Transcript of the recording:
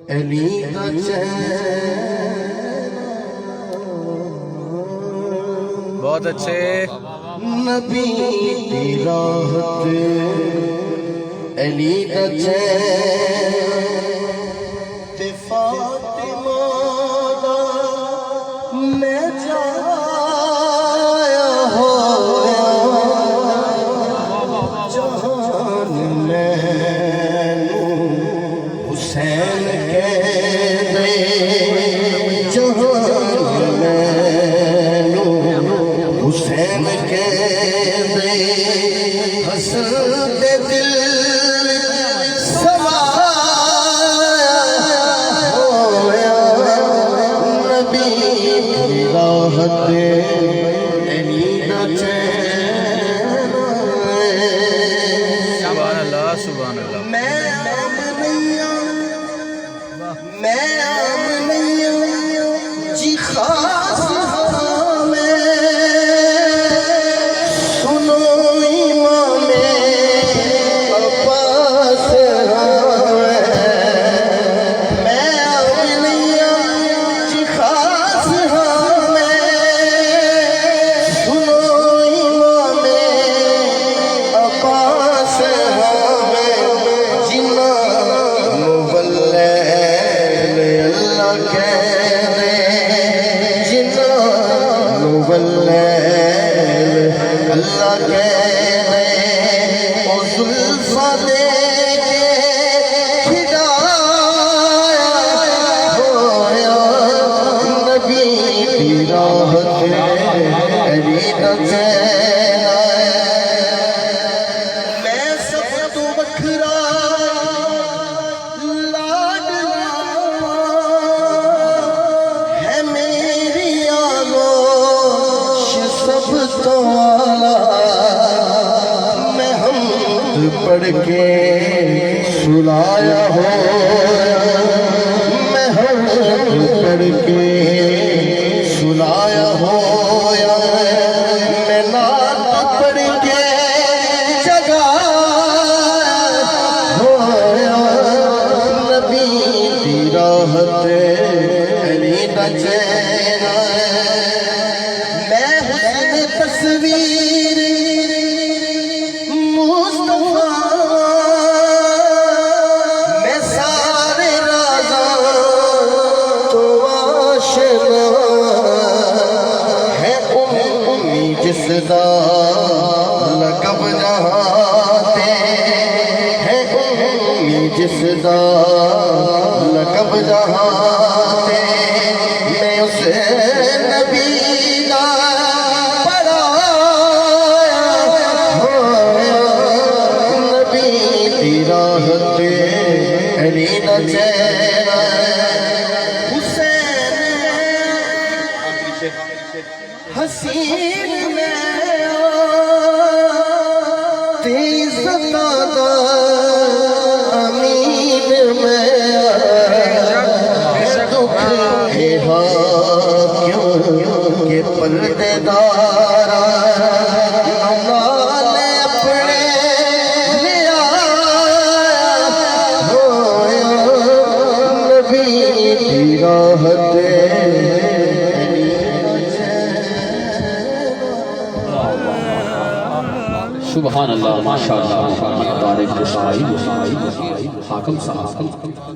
علی دا بہت اچھے نبی دی راحت علی دا تے فاطمہ دا میں جایا ہویا جہان مینوں حسین کہہ دے جہان مینوں حسین کہہ دے حسن دے دل سمایا ہویا نبی دی راحت علی دا چین سبحان اللہ سبحان اللہ میں عام نہیں ہوں جی خاص ہاں میں سنو امام عباس ہاں میں عام نہیں ہوں جی خاص ہاں میں سنو امام عباس ہاں میں جنہ واللیل اللہ کہہ دے جنہ واللیل اللہ کہہ دے او زلفاں دے کے کھڑایا ہویا نبی دی راحت علی دا چین میں سب تو وکھرا لاڈلا ہے میری آغوش سب تو والا میں حمد پڑھ کے سلایا ہویا میں حمد پڑھ کے سلایا ہویا میں نعت پڑھ کے جگایا ہویا نبی دی راحت علی دا چین میں حسن تصویر مصطفیٰ میں سارے رازاں تو آشنا ہے امی جس دا لقب جہاں تے ہے امی جس دا لقب جہاں تے میں اس نبی دا پڑھایا ہویا نبی دی راحت علی دا چین حسین حسین میں تیز دادا امین میں دکھ ہے کیوں کہ پردے دارا نال اپنے لیا ہویا نبی دی راحت سبحان اللہ ماشاءاللہ بارک اسماعیل حاکم صاحب